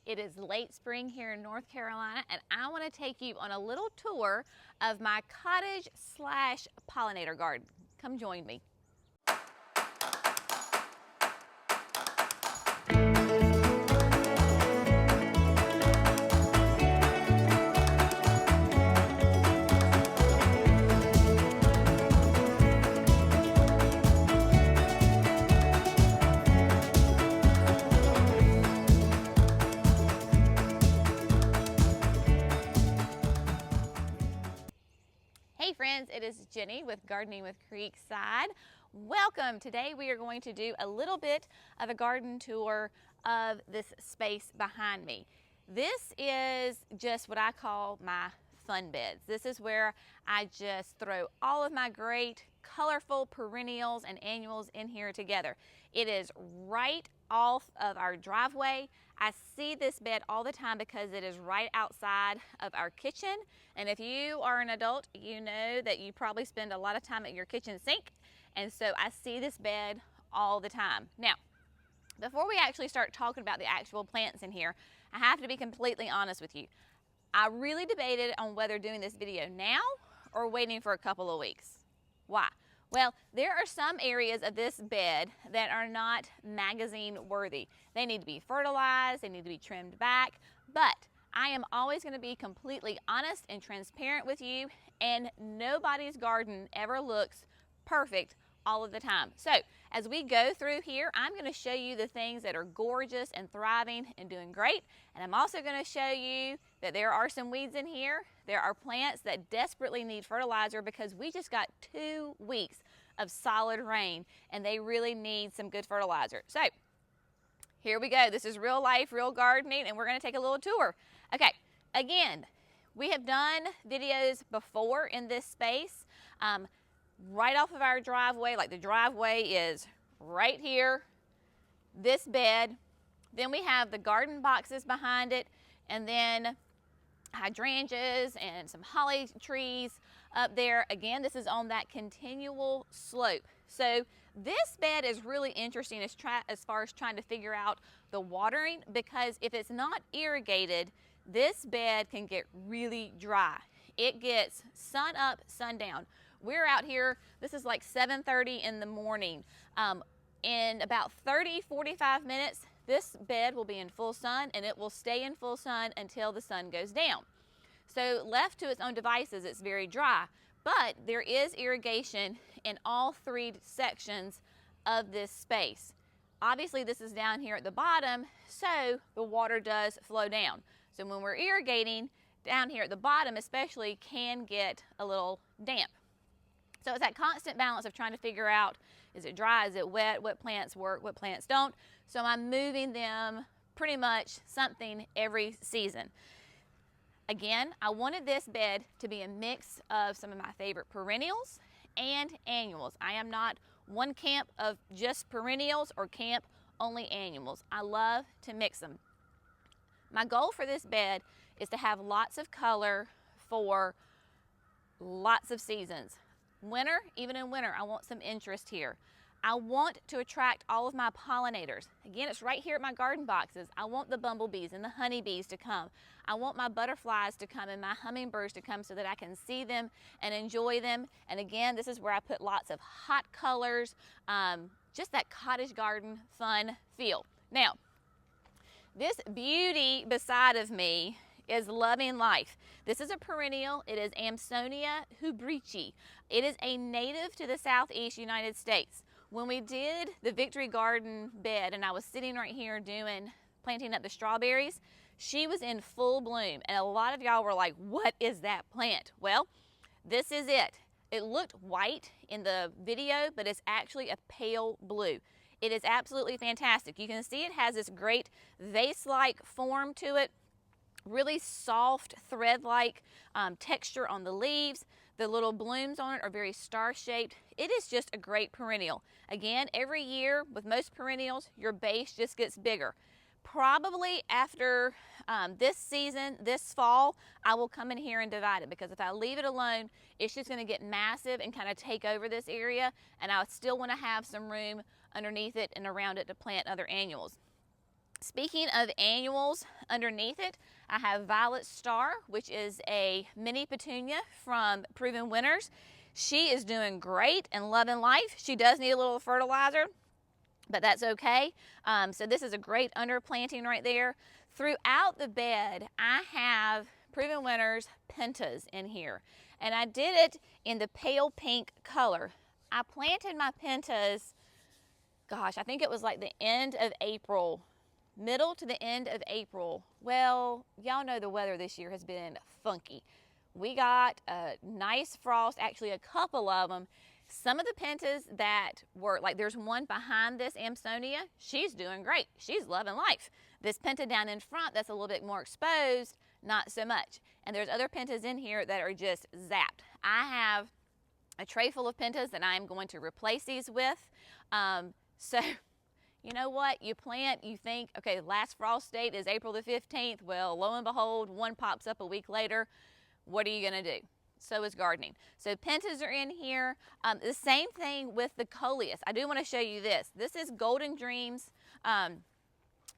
It is late spring here in North Carolina, and I want to take you on a little tour of my cottage slash pollinator garden. Come join me. Hey friends, it is Jenny with Gardening with Creekside. Welcome. Today we are going to do a little bit of a garden tour of this space behind me. This is just what I call my fun beds. This is where I just throw all of my great colorful perennials and annuals in here together. It is right off of our driveway. I see this bed all the time because it is right outside of our kitchen. And if you are an adult, you know that you probably spend a lot of time at your kitchen sink. And so I see this bed all the time. Now, before we actually start talking about the actual plants in here, I have to be completely honest with you. I really debated on whether doing this video now or waiting for a couple of weeks. Why? Well, there are some areas of this bed that are not magazine worthy. They need to be fertilized, they need to be trimmed back, but I am always going to be completely honest and transparent with you, and nobody's garden ever looks perfect all of the time. So as we go through here, I'm going to show you the things that are gorgeous and thriving and doing great. And I'm also going to show you that there are some weeds in here. There are plants that desperately need fertilizer because we just got 2 weeks of solid rain and they really need some good fertilizer. So here we go. This is real life, real gardening, and we're going to take a little tour. Okay, again, we have done videos before in this space. Right off of our driveway, like the driveway is right here, this bed. Then we have the garden boxes behind it, and then hydrangeas and some holly trees up there. Again, this is on that continual slope. So this bed is really interesting as far as trying to figure out the watering, because if it's not irrigated, this bed can get really dry. It gets sun up, sun down. We're out here, this is like 7:30 in the morning. In about 30-45 minutes, this bed will be in full sun, and it will stay in full sun until the sun goes down. So left to its own devices, it's very dry, but there is irrigation in all 3 sections of this space. Obviously this is down here at the bottom, so the water does flow down. So when we're irrigating, down here at the bottom especially can get a little damp. So it's that constant balance of trying to figure out, is it dry, is it wet, what plants work, what plants don't. So I'm moving them pretty much something every season. Again, I wanted this bed to be a mix of some of my favorite perennials and annuals. I am not one camp of just perennials or camp only annuals. I love to mix them. My goal for this bed is to have lots of color for lots of seasons. Winter, even in winter, I want some interest here. I want to attract all of my pollinators. Again, it's right here at my garden boxes. I want the bumblebees and the honeybees to come. I want my butterflies to come and my hummingbirds to come so that I can see them and enjoy them. And again, this is where I put lots of hot colors, just that cottage garden fun feel. Now, this beauty beside of me is Loving Life. This is a perennial. It is Amsonia hubrici. It is a native to the southeast United States. When we did the Victory Garden bed and I was sitting right here planting up the strawberries, she was in full bloom, and a lot of y'all were like, what is that plant? Well, this is it. It looked white in the video, but it's actually a pale blue. It is absolutely fantastic. You can see it has this great vase-like form to it. Really soft thread-like texture on the leaves. The little blooms on it are very star-shaped. It is just a great perennial. Again, every year with most perennials, your base just gets bigger. Probably after this season, this fall, I will come in here and divide it, because if I leave it alone, it's just going to get massive and kind of take over this area, and I still want to have some room underneath it and around it to plant other annuals. Speaking of annuals, underneath it, I have Violet Star, which is a mini petunia from Proven Winners. She is doing great and loving life. She does need a little fertilizer, but that's okay. So this is a great underplanting right there. Throughout the bed, I have Proven Winners pentas in here, and I did it in the pale pink color. I planted my pentas, gosh, I think it was like the end of April, middle to the end of April. Well, y'all know the weather this year has been funky. We got a nice frost, actually a couple of them. Some of the pentas that were, like there's one behind this Amsonia, she's doing great. She's loving life. This penta down in front that's a little bit more exposed, not so much. And there's other pentas in here that are just zapped. I have a tray full of pentas that I'm going to replace these with. So you know what? You plant, you think, okay, the last frost date is April the 15th. Well, lo and behold, one pops up a week later. What are you gonna do? So is gardening. So pentas are in here. The same thing with the coleus. I do want to show you this. This is Golden Dreams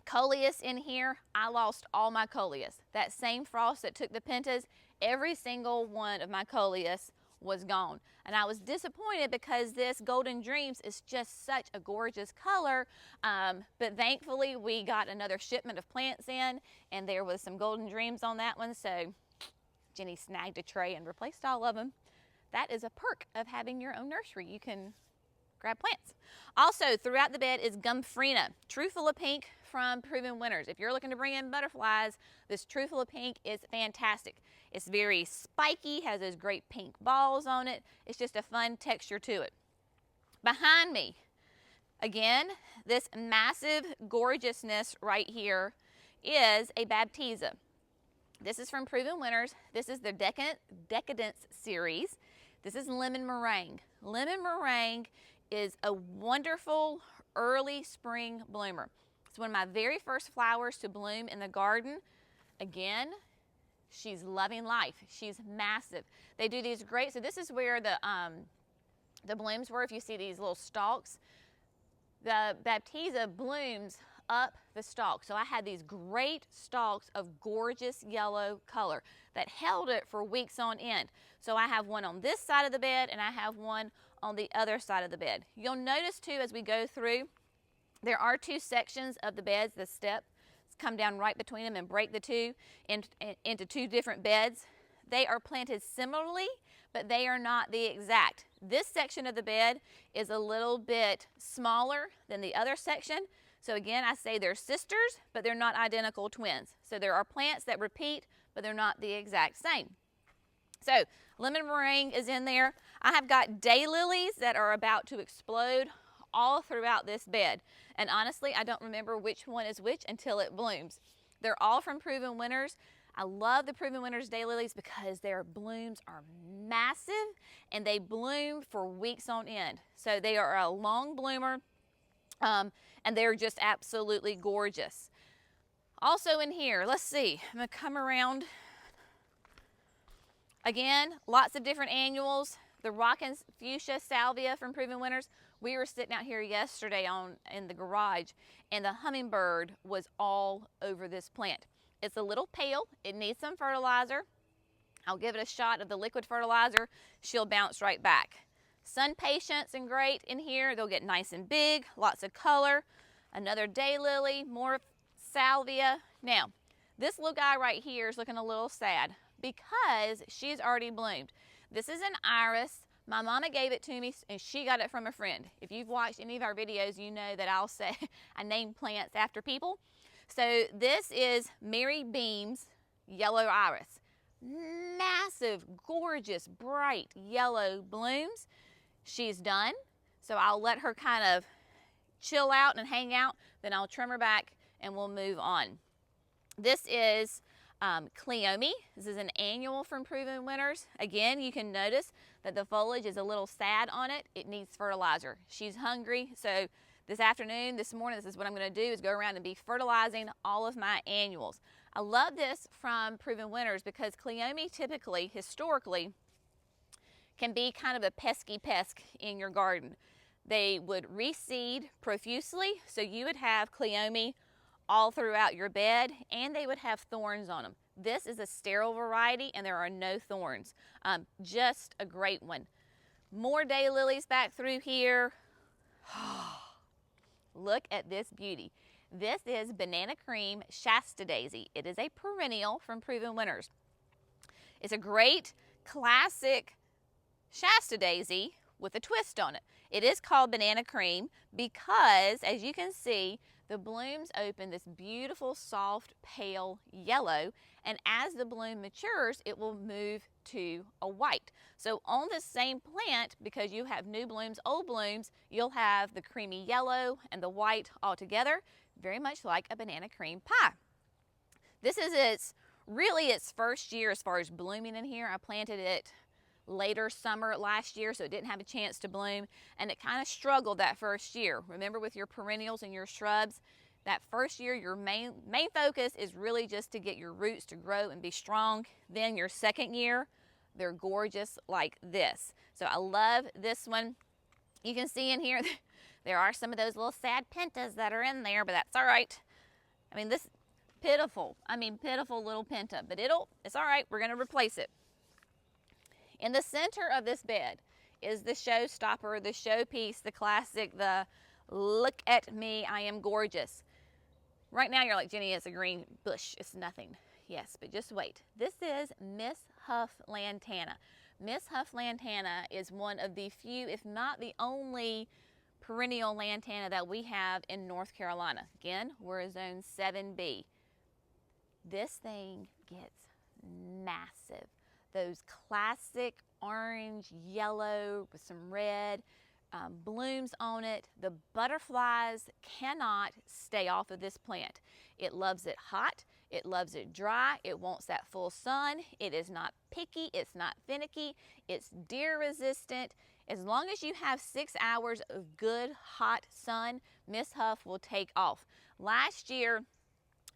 coleus in here. I lost all my coleus. That same frost that took the pentas, every single one of my coleus was gone. And I was disappointed because this Golden Dreams is just such a gorgeous color. But thankfully we got another shipment of plants in, and there was some Golden Dreams on that one. So Jenny snagged a tray and replaced all of them. That is a perk of having your own nursery. You can grab plants. Also, throughout the bed is Gomphrena, Truffula Pink from Proven Winners. If you're looking to bring in butterflies, this Truffula Pink is fantastic. It's very spiky, has those great pink balls on it. It's just a fun texture to it. Behind me, again, this massive gorgeousness right here is a Baptisia. This is from Proven Winners. This is the Decadence series. This is Lemon Meringue. Lemon Meringue is a wonderful early spring bloomer. It's one of my very first flowers to bloom in the garden. Again, she's loving life. She's massive. They do these great, so this is where the blooms were. If you see these little stalks, the Baptisia blooms up the stalk. So I had these great stalks of gorgeous yellow color that held it for weeks on end. So I have one on this side of the bed and I have one on the other side of the bed. You'll notice too as we go through, there are two sections of the beds. The steps come down right between them and break the two into two different beds. They are planted similarly, but they are not the exact. This section of the bed is a little bit smaller than the other section. So again, I say they're sisters, but they're not identical twins. So there are plants that repeat, but they're not the exact same. So Lemon Meringue is in there. I have got daylilies that are about to explode all throughout this bed. And honestly, I don't remember which one is which until it blooms. They're all from Proven Winners. I love the Proven Winners daylilies because their blooms are massive and they bloom for weeks on end. So they are a long bloomer. And they're just absolutely gorgeous. Also in here, let's see, I'm gonna come around. Again, lots of different annuals. The Rockin Fuchsia Salvia from Proven Winners. We were sitting out here yesterday in the garage and the hummingbird was all over this plant. It's a little pale, it needs some fertilizer. I'll give it a shot of the liquid fertilizer, she'll bounce right back. Sun Patience and great in here. They'll get nice and big, lots of color. Another daylily, more salvia. Now, this little guy right here is looking a little sad because she's already bloomed. This is an iris. My mama gave it to me and she got it from a friend. If you've watched any of our videos, you know that I'll say I name plants after people. So this is Mary Beam's yellow iris. Massive, gorgeous, bright yellow blooms. She's done, so I'll let her kind of chill out and hang out, then I'll trim her back and we'll move on. This is Cleome. This is an annual from Proven Winners. Again, you can notice that the foliage is a little sad on it. It needs fertilizer. She's hungry, so this afternoon, this morning, this is what I'm going to do is go around and be fertilizing all of my annuals. I love this from Proven Winners because Cleome typically, historically, can be kind of a pesky pest in your garden. They would reseed profusely, so you would have Cleome all throughout your bed, and they would have thorns on them. This is a sterile variety and there are no thorns. Just a great one. More daylilies back through here. Look at this beauty. This is Banana Cream Shasta Daisy. It is a perennial from Proven Winners. It's a great classic Shasta Daisy with a twist on it. It is called Banana Cream because, as you can see, the blooms open this beautiful, soft, pale yellow, and as the bloom matures, it will move to a white. So on the same plant, because you have new blooms, old blooms, you'll have the creamy yellow and the white all together, very much like a banana cream pie. This is really its first year as far as blooming in here. I planted it later summer last year, so it didn't have a chance to bloom, and it kind of struggled that first year. Remember, with your perennials and your shrubs, that first year your main focus is really just to get your roots to grow and be strong. Then your second year, they're gorgeous like this. So I love this one. You can see in here there are some of those little sad pentas that are in there, but that's all right. I mean, this pitiful little penta, but it's all right. We're going to replace it. In the center of this bed is the showstopper, the showpiece, the classic, the look at me, I am gorgeous. Right now you're like, Jenny, it's a green bush, it's nothing. Yes, but just wait. This is Miss Huff Lantana. Miss Huff Lantana is one of the few, if not the only, perennial lantana that we have in North Carolina. Again, we're a zone 7B. This thing gets massive. Those classic orange, yellow with some red blooms on it. The butterflies cannot stay off of this plant. It loves it hot. It loves it dry. It wants that full sun. It is not picky. It's not finicky. It's deer resistant. As long as you have 6 hours of good hot sun, Miss Huff will take off. Last year,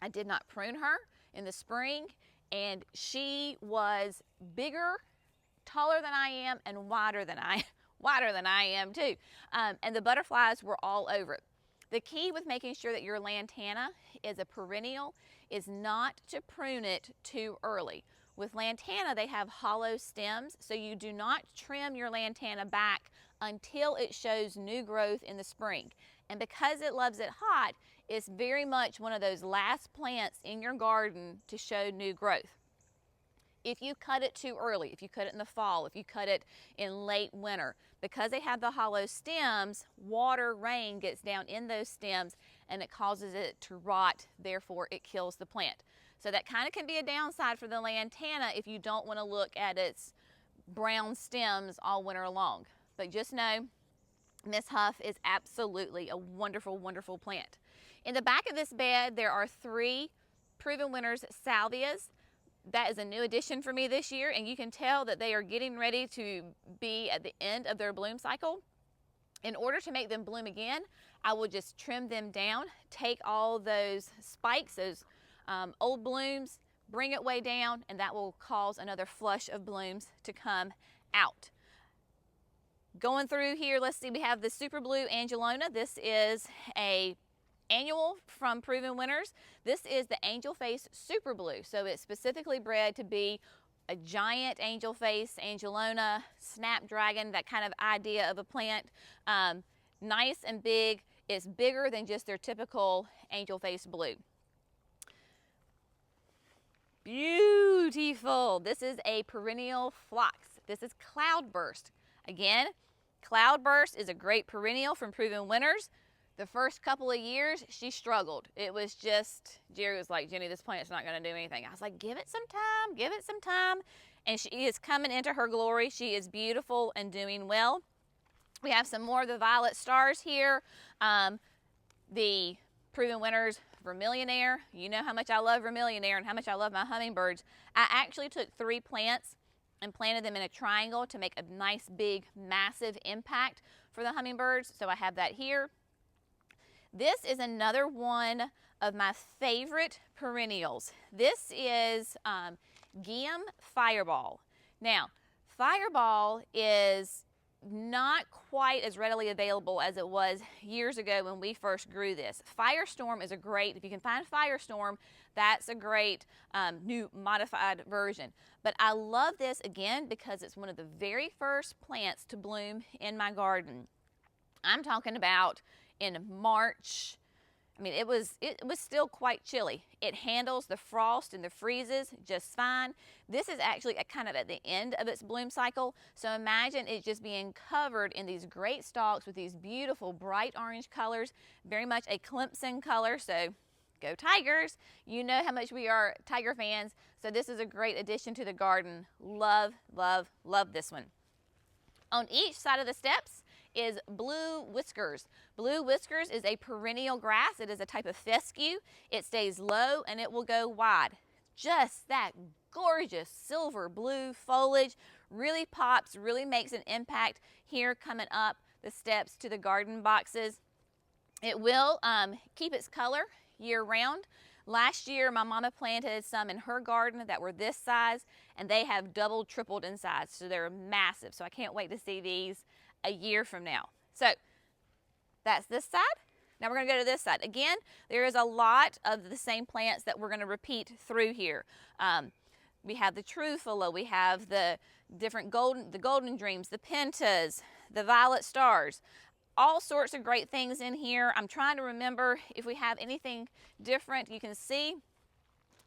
I did not prune her in the spring, and she was bigger, taller than I am, and wider than I am too. And the butterflies were all over it. The key with making sure that your lantana is a perennial is not to prune it too early. With lantana, they have hollow stems, so you do not trim your lantana back until it shows new growth in the spring. And because it loves it hot, it's very much one of those last plants in your garden to show new growth. If you cut it too early, if you cut it in the fall, if you cut it in late winter, because they have the hollow stems, water, rain gets down in those stems and it causes it to rot, therefore it kills the plant. So that kind of can be a downside for the lantana if you don't want to look at its brown stems all winter long. But just know, Miss Huff is absolutely a wonderful, wonderful plant. In the back of this bed, there are 3 Proven Winners salvias. That is a new addition for me this year, and you can tell that they are getting ready to be at the end of their bloom cycle. In order to make them bloom again, I will just trim them down, take all those spikes, those old blooms, bring it way down, and that will cause another flush of blooms to come out. Going through here, let's see, we have the Super Blue Angelona. This is a annual from Proven Winners. This is the Angel Face Super Blue, so it's specifically bred to be a giant angel face, Angelona, snapdragon, that kind of idea of a plant. Nice and big. It's bigger than just their typical angel face blue. Beautiful. This is a perennial phlox. This is Cloudburst. Again, Cloudburst is a great perennial from Proven Winners. The first couple of years, she struggled. It was just, Jerry was like, Jenny, this plant's not gonna do anything. I was like, give it some time, give it some time. And she is coming into her glory. She is beautiful and doing well. We have some more of the violet stars here. The Proven Winners Vermillionaire. You know how much I love Vermillionaire and how much I love my hummingbirds. I actually took 3 plants and planted them in a triangle to make a nice, big, massive impact for the hummingbirds. So I have that here. This is another one of my favorite perennials. This is Guiam Fireball. Now, Fireball is not quite as readily available as it was years ago when we first grew this. Firestorm is a great, if you can find Firestorm, that's a great new modified version. But I love this again because it's one of the very first plants to bloom in my garden. I'm talking about in March. I mean, it was still quite chilly. It handles the frost and the freezes just fine. This is actually kind of at the end of its bloom cycle. So imagine it just being covered in these great stalks with these beautiful bright orange colors, very much a Clemson color. So go Tigers. You know how much we are Tiger fans. So this is a great addition to the garden. Love, love, love this one. On each side of the steps is blue whiskers. Blue whiskers is a perennial grass. It is a type of fescue. It stays low and it will go wide. Just that gorgeous silver blue foliage really pops, really makes an impact here coming up the steps to the garden boxes. It will keep its color year round. Last year, my mama planted some in her garden that were this size, and they have doubled, tripled in size, so they're massive. So I can't wait to see these a year from now. So that's this side. Now we're going to go to this side. Again, there is a lot of the same plants that we're going to repeat through here. We have the Trufolo, we have the different golden dreams, the pentas, the violet stars. All sorts of great things in here. I'm trying to remember if we have anything different. You can see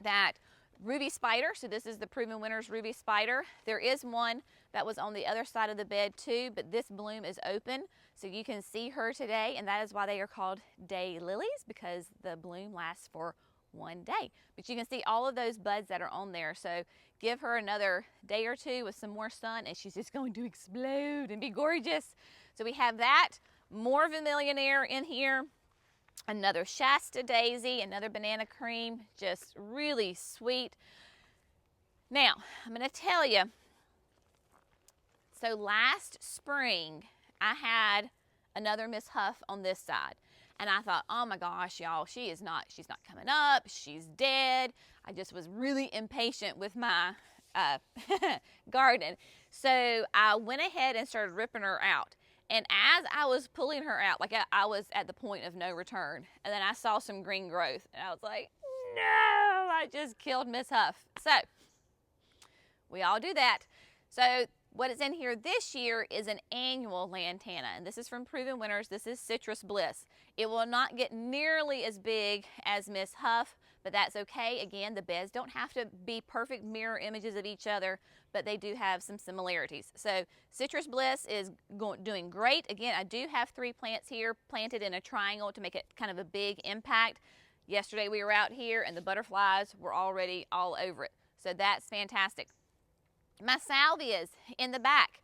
that ruby spider. So this is the Proven Winners ruby spider. There is one that was on the other side of the bed too, but this bloom is open. So you can see her today, and that is why they are called day lilies, because the bloom lasts for one day. But you can see all of those buds that are on there. So give her another day or two with some more sun and she's just going to explode and be gorgeous. So we have that. More Vermillionaire in here, another Shasta daisy, another banana cream, just really sweet. Now, I'm going to tell you, so last spring, I had another Miss Huff on this side. And I thought, oh my gosh, y'all, she's not coming up, she's dead. I just was really impatient with my garden. So I went ahead and started ripping her out. And as I was pulling her out, like I was at the point of no return, and then I saw some green growth, and I was like, no, I just killed Miss Huff. So we all do that. So what is in here this year is an annual Lantana, and this is from Proven Winners. This is Citrus Bliss. It will not get nearly as big as Miss Huff, but that's okay. Again, the beds don't have to be perfect mirror images of each other, but they do have some similarities. So Citrus Bliss is doing great. Again, I do have 3 plants here planted in a triangle to make it kind of a big impact. Yesterday we were out here and the butterflies were already all over it. So that's fantastic. My salvias in the back.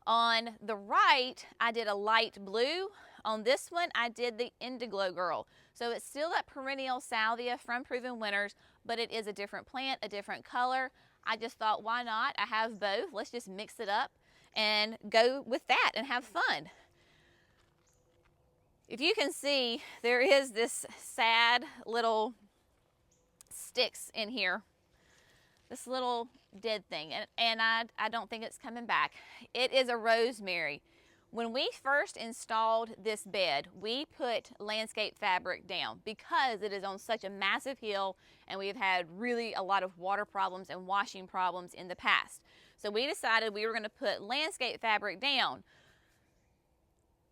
On the right, I did a light blue. On this one, I did the Indiglo Girl. So it's still that perennial salvia from Proven Winners, but it is a different plant, a different color. I just thought, why not? I have both. Let's just mix it up and go with that and have fun. If you can see, there is this sad little sticks in here. This little dead thing, and I don't think it's coming back. It is a rosemary. When we first installed this bed, we put landscape fabric down because it is on such a massive hill and we've had really a lot of water problems and washing problems in the past. So we decided we were going to put landscape fabric down.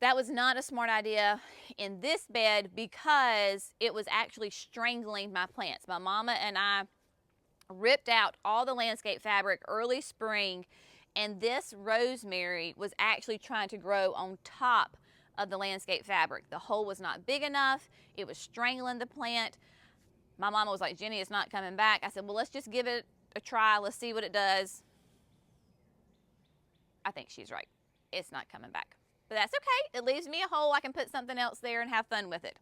That was not a smart idea in this bed because it was actually strangling my plants. My mama and I ripped out all the landscape fabric early spring, and this rosemary was actually trying to grow on top of the landscape fabric. The hole was not big enough. It was strangling the plant. My mama was like, Jenny, it's not coming back. I said, well, let's just give it a try. Let's see what it does. I think she's right. It's not coming back. But that's okay. It leaves me a hole. I can put something else there and have fun with it.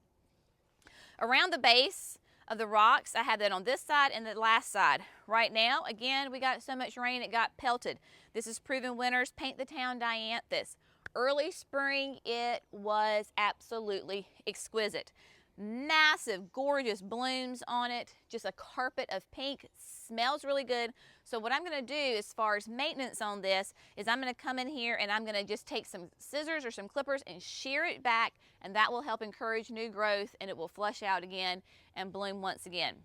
Around the base of the rocks, I had that on this side and the last side. Right now, again, we got so much rain it got pelted. This is Proven Winners Paint the Town Dianthus. Early spring, it was absolutely exquisite. massive, gorgeous blooms on it, just a carpet of pink, smells really good. So what I'm gonna do as far as maintenance on this is I'm gonna come in here and I'm gonna just take some scissors or some clippers and shear it back, and that will help encourage new growth, and it will flush out again and bloom once again.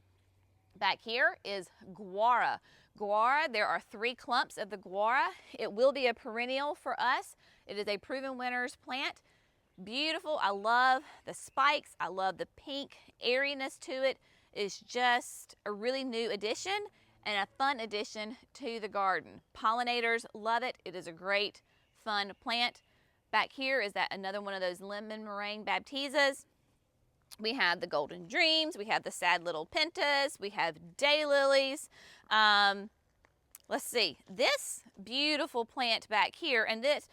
Back here is Guarana. Guarana, there are 3 clumps of the Guarana. It will be a perennial for us. It is a proven winners plant. Beautiful. I love the spikes. I love the pink airiness to it. It's just a really new addition and a fun addition to the garden. Pollinators love it. It is a great, fun plant. Back here is that another one of those lemon meringue baptizas. We have the golden dreams. We have the sad little pentas. We have daylilies. Let's see. This beautiful plant back here, and this,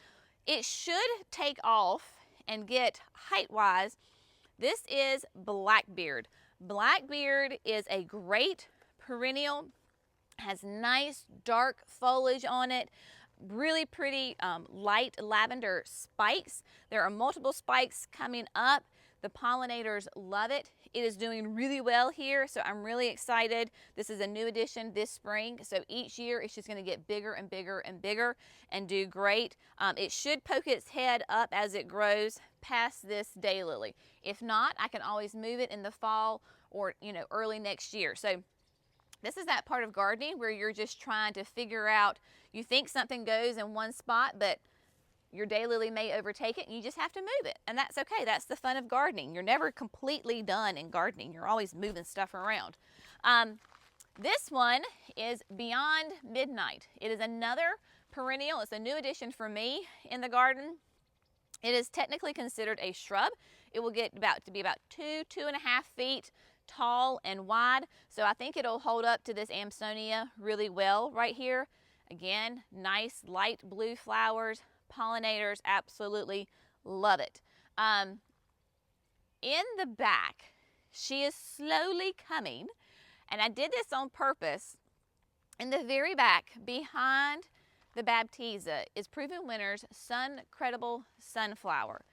it should take off and get height-wise. This is Blackbeard. Blackbeard is a great perennial, has nice dark foliage on it, really pretty light lavender spikes. There are multiple spikes coming up. The pollinators love it. It is doing really well here, so I'm really excited. This is a new addition this spring, so each year it's just gonna get bigger and bigger and bigger and do great. It should poke its head up as it grows past this daylily. If not, I can always move it in the fall or early next year. So this is that part of gardening where you're just trying to figure out, you think something goes in one spot, but your daylily may overtake it, and you just have to move it, and that's okay. That's the fun of gardening. You're never completely done in gardening. You're always moving stuff around. This one is Beyond Midnight. It is another perennial. It's a new addition for me in the garden. It is technically considered a shrub. It will get to be about 2.5 feet tall and wide, so I think it'll hold up to this Amsonia really well right here. Again, nice light blue flowers. Pollinators absolutely love it. In the back, she is slowly coming, and I did this on purpose. In the very back, behind the Baptista, is Proven Winners Suncredible Sunflower.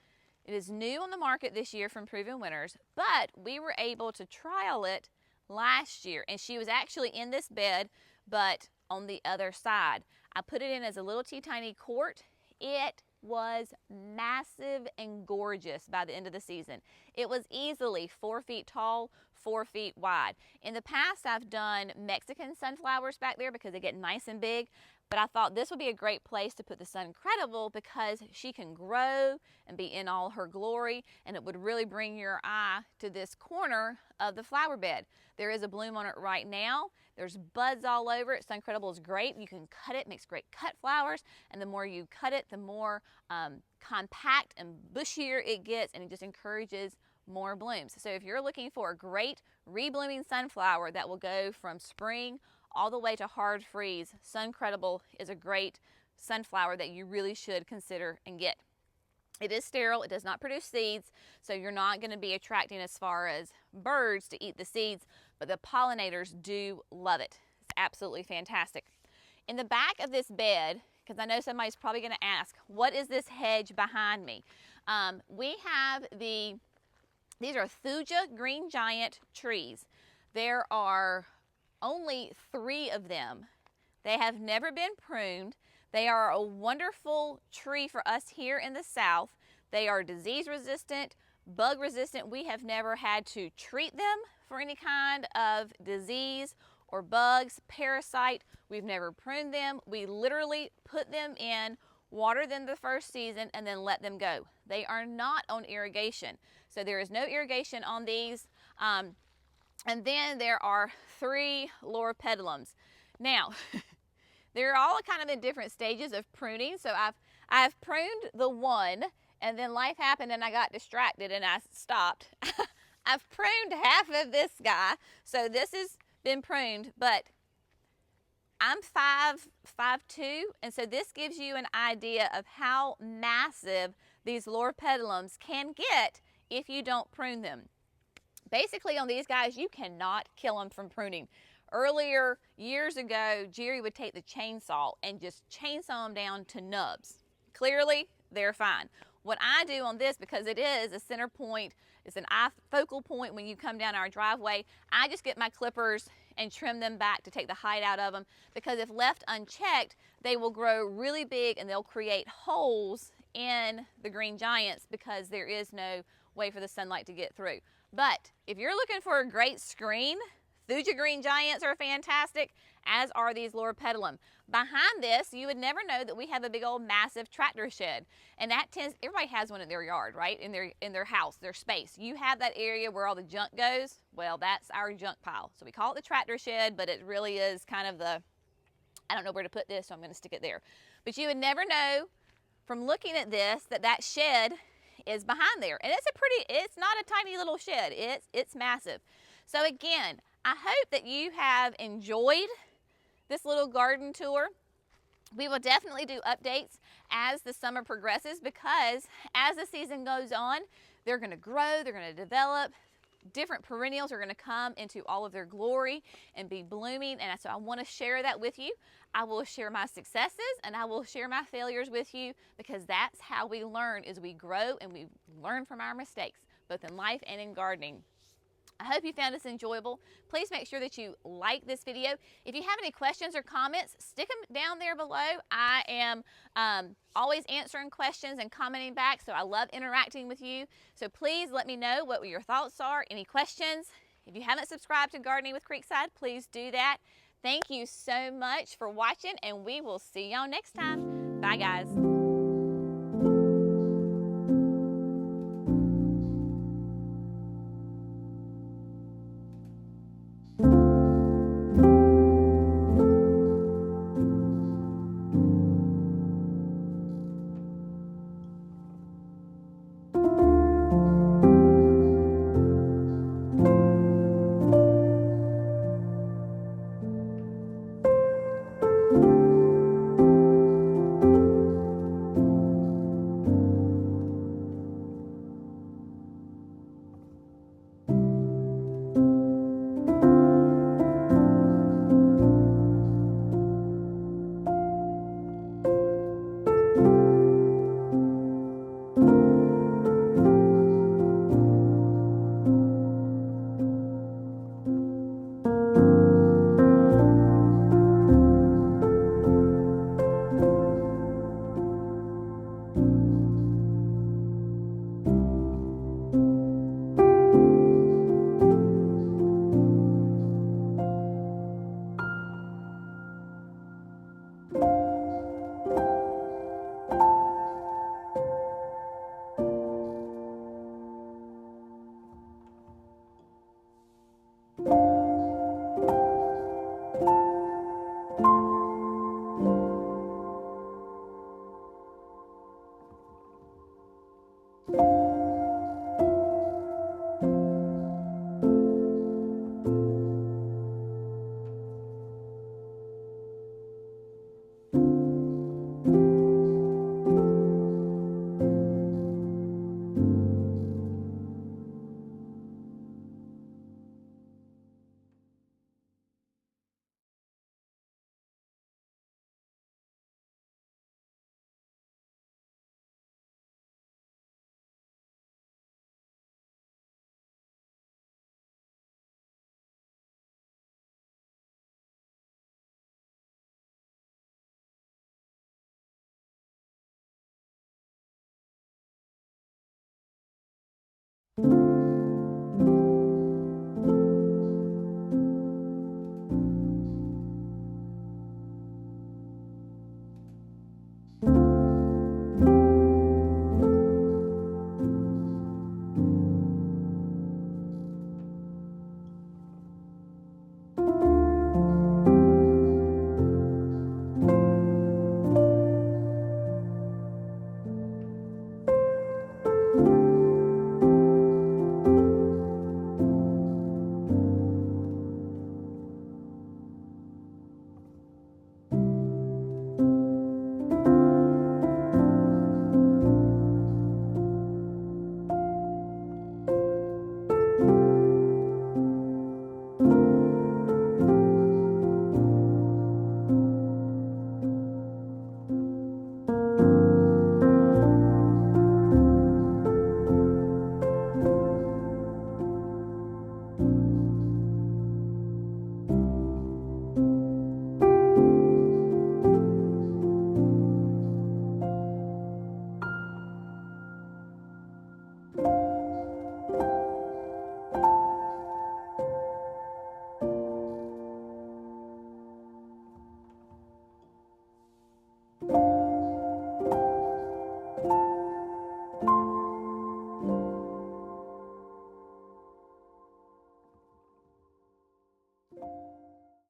It is new on the market this year from Proven Winners, but we were able to trial it last year, and she was actually in this bed, but on the other side. I put it in as a little tiny quart. It was massive and gorgeous by the end of the season. It was easily 4 feet tall, 4 feet wide. In the past, I've done Mexican sunflowers back there because they get nice and big, but I thought this would be a great place to put the Suncredible because she can grow and be in all her glory, and it would really bring your eye to this corner of the flower bed. There is a bloom on it right now. There's buds all over it. Suncredible is great. You can cut it, makes great cut flowers, and the more you cut it, the more compact and bushier it gets, and it just encourages more blooms. So if you're looking for a great reblooming sunflower that will go from spring all the way to hard freeze, Suncredible is a great sunflower that you really should consider and get. It is sterile, it does not produce seeds, so you're not going to be attracting as far as birds to eat the seeds, but the pollinators do love it. It's absolutely fantastic. In the back of this bed, because I know somebody's probably going to ask, what is this hedge behind me? We have these are Fuchsia green giant trees. There are only 3 of them. They have never been pruned. They are a wonderful tree for us here in the South. They are disease resistant, bug resistant. We have never had to treat them for any kind of disease or bugs, parasite. We've never pruned them. We literally put them in, water them the first season, and then let them go. They are not on irrigation. So there is no irrigation on these. And then there are 3 lower pendulums. Now, they're all kind of in different stages of pruning. So I've pruned the one, and then life happened and I got distracted and I stopped. I've pruned half of this guy, so this has been pruned, but I'm 5'2", and so this gives you an idea of how massive these lower pendulums can get if you don't prune them. Basically on these guys, you cannot kill them from pruning. Earlier, years ago, Jerry would take the chainsaw and just chainsaw them down to nubs. Clearly, they're fine. What I do on this, because it is a center point It's an eye focal point when you come down our driveway. I just get my clippers and trim them back to take the height out of them, because if left unchecked, they will grow really big and they'll create holes in the green giants because there is no way for the sunlight to get through. But if you're looking for a great screen, Fuji green giants are fantastic, as are these Lord Pendulum. Behind this, you would never know that we have a big old massive tractor shed, and that tends, everybody has one in their yard, right? In their house, their space. You have that area where all the junk goes. Well, that's our junk pile. So we call it the tractor shed, but it really is kind of the, I don't know where to put this, so I'm going to stick it there. But you would never know from looking at this that that shed is behind there, and it's not a tiny little shed. It's massive. So again, I hope that you have enjoyed this little garden tour. We will definitely do updates as the summer progresses, because as the season goes on, they're going to grow, they're going to develop. Different perennials are going to come into all of their glory and be blooming, and so I want to share that with you. I will share my successes and I will share my failures with you, because that's how we learn, is we grow and we learn from our mistakes, both in life and in gardening. I hope you found this enjoyable. Please make sure that you like this video. If you have any questions or comments, stick them down there below. I am always answering questions and commenting back, so I love interacting with you. So please let me know what your thoughts are, any questions. If you haven't subscribed to Gardening with Creekside, please do that. Thank you so much for watching, and we will see y'all next time. Bye, guys. Thank you.